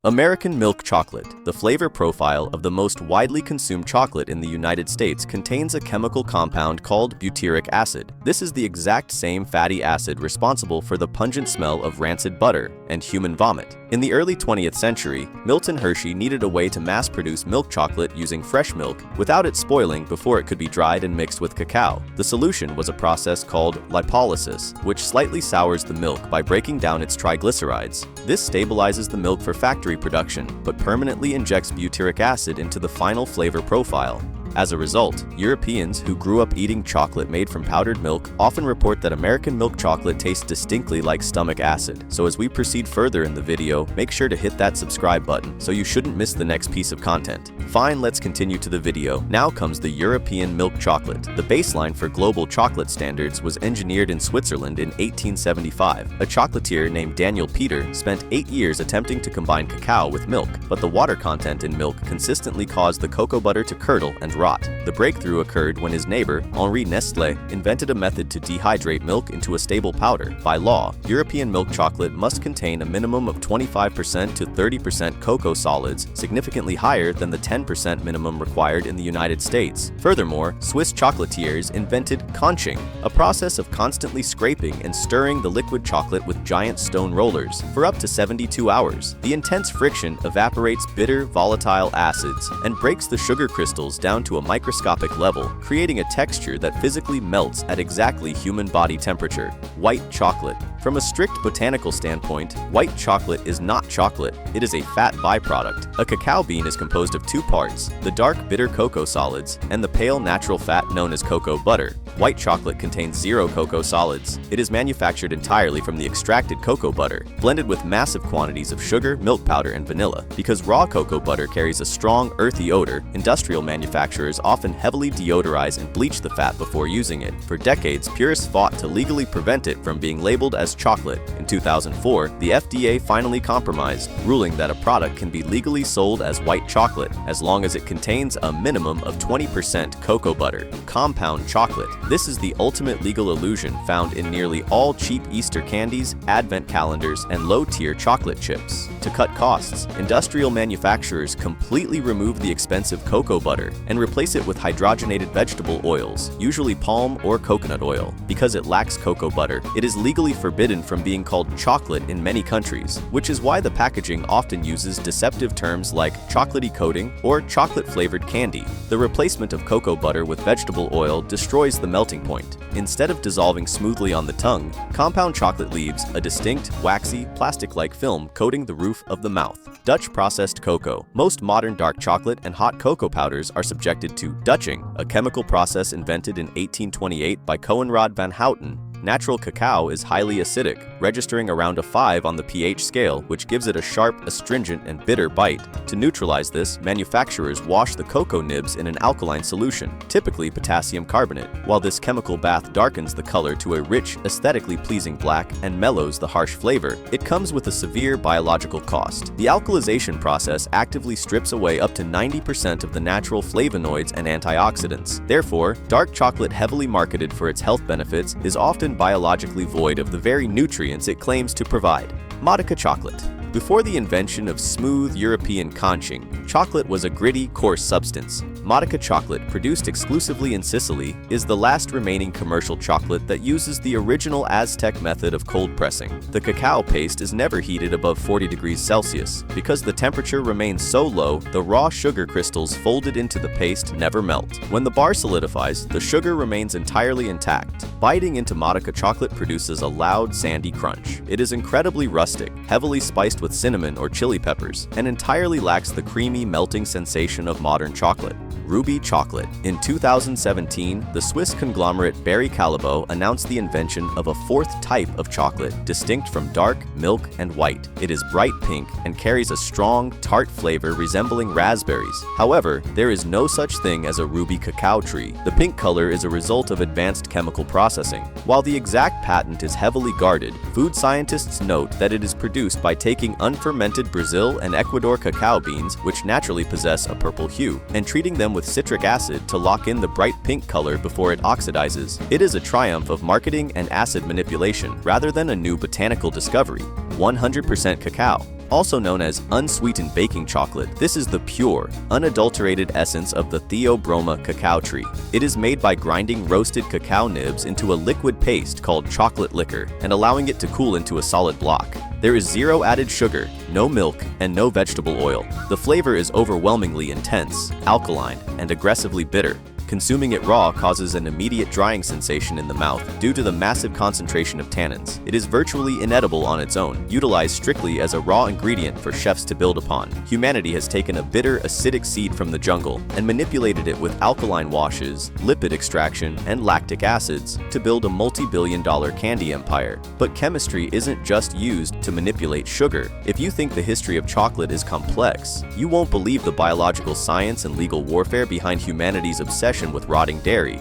American milk chocolate, the flavor profile of the most widely consumed chocolate in the United States, contains a chemical compound called butyric acid. This is the exact same fatty acid responsible for the pungent smell of rancid butter and human vomit. In the early 20th century, American Hershey needed a way to mass-produce milk chocolate using fresh milk without it spoiling before it could be dried and mixed with cacao. The solution was a process called lipolysis, which slightly sours the milk by breaking down its triglycerides. This stabilizes the milk for factory production, but permanently injects butyric acid into the final flavor profile. As a result, Europeans who grew up eating chocolate made from powdered milk often report that American milk chocolate tastes distinctly like stomach acid. So as we proceed further in the video, make sure to hit that subscribe button so you shouldn't miss the next piece of content. Fine, let's continue to the video. Now comes the European milk chocolate. The baseline for global chocolate standards was engineered in Switzerland in 1875. A chocolatier named Daniel Peter spent 8 years attempting to combine cacao with milk, but the water content in milk consistently caused the cocoa butter to curdle and rot. The breakthrough occurred when his neighbor, Henri Nestlé, invented a method to dehydrate milk into a stable powder. By law, European milk chocolate must contain a minimum of 25% to 30% cocoa solids, significantly higher than the 10% minimum required in the United States. Furthermore, Swiss chocolatiers invented conching, a process of constantly scraping and stirring the liquid chocolate with giant stone rollers for up to 72 hours. The intense friction evaporates bitter, volatile acids and breaks the sugar crystals down to a microscopic level, creating a texture that physically melts at exactly human body temperature. White chocolate. From a strict botanical standpoint, white chocolate is not chocolate, it is a fat byproduct. A cacao bean is composed of two parts, the dark bitter cocoa solids and the pale natural fat known as cocoa butter. White chocolate contains zero cocoa solids. It is manufactured entirely from the extracted cocoa butter, blended with massive quantities of sugar, milk powder, and vanilla. Because raw cocoa butter carries a strong, earthy odor, industrial manufacturers often heavily deodorize and bleach the fat before using it. For decades, purists fought to legally prevent it from being labeled as chocolate. In 2004, the FDA finally compromised, ruling that a product can be legally sold as white chocolate as long as it contains a minimum of 20% cocoa butter. Compound chocolate. This is the ultimate legal illusion found in nearly all cheap Easter candies, advent calendars, and low-tier chocolate chips. To cut costs, industrial manufacturers completely remove the expensive cocoa butter and replace it with hydrogenated vegetable oils, usually palm or coconut oil. Because it lacks cocoa butter, it is legally forbidden from being called chocolate in many countries, which is why the packaging often uses deceptive terms like chocolatey coating or chocolate-flavored candy. The replacement of cocoa butter with vegetable oil destroys the melting point. Instead of dissolving smoothly on the tongue, compound chocolate leaves a distinct, waxy, plastic-like film coating the roof of the mouth. Dutch processed cocoa. Most modern dark chocolate and hot cocoa powders are subjected to Dutching, a chemical process invented in 1828 by Coenraad van Houten. Natural cacao is highly acidic, registering around a 5 on the pH scale, which gives it a sharp, astringent, and bitter bite. To neutralize this, manufacturers wash the cocoa nibs in an alkaline solution, typically potassium carbonate. While this chemical bath darkens the color to a rich, aesthetically pleasing black and mellows the harsh flavor, it comes with a severe biological cost. The alkalization process actively strips away up to 90% of the natural flavonoids and antioxidants. Therefore, dark chocolate, heavily marketed for its health benefits, is often biologically void of the very nutrients it claims to provide. Modica chocolate. Before the invention of smooth European conching, chocolate was a gritty, coarse substance. Modica chocolate, produced exclusively in Sicily, is the last remaining commercial chocolate that uses the original Aztec method of cold pressing. The cacao paste is never heated above 40 degrees Celsius. Because the temperature remains so low, the raw sugar crystals folded into the paste never melt. When the bar solidifies, the sugar remains entirely intact. Biting into Modica chocolate produces a loud, sandy crunch. It is incredibly rustic, heavily spiced with cinnamon or chili peppers, and entirely lacks the creamy, melting sensation of modern chocolate. Ruby chocolate. In 2017, the Swiss conglomerate Barry Callebaut announced the invention of a fourth type of chocolate, distinct from dark, milk, and white. It is bright pink and carries a strong, tart flavor resembling raspberries. However, there is no such thing as a ruby cacao tree. The pink color is a result of advanced chemical processing. While the exact patent is heavily guarded, food scientists note that it is produced by taking unfermented Brazil and Ecuador cacao beans, which naturally possess a purple hue, and treating them with citric acid to lock in the bright pink color before it oxidizes. It is a triumph of marketing and acid manipulation rather than a new botanical discovery. 100% cacao. Also known as unsweetened baking chocolate, this is the pure, unadulterated essence of the Theobroma cacao tree. It is made by grinding roasted cacao nibs into a liquid paste called chocolate liquor and allowing it to cool into a solid block. There is zero added sugar, no milk, and no vegetable oil. The flavor is overwhelmingly intense, alkaline, and aggressively bitter. Consuming it raw causes an immediate drying sensation in the mouth due to the massive concentration of tannins. It is virtually inedible on its own, utilized strictly as a raw ingredient for chefs to build upon. Humanity has taken a bitter, acidic seed from the jungle and manipulated it with alkaline washes, lipid extraction, and lactic acids to build a multi-billion-dollar candy empire. But chemistry isn't just used to manipulate sugar. If you think the history of chocolate is complex, you won't believe the biological science and legal warfare behind humanity's obsession with rotting dairy.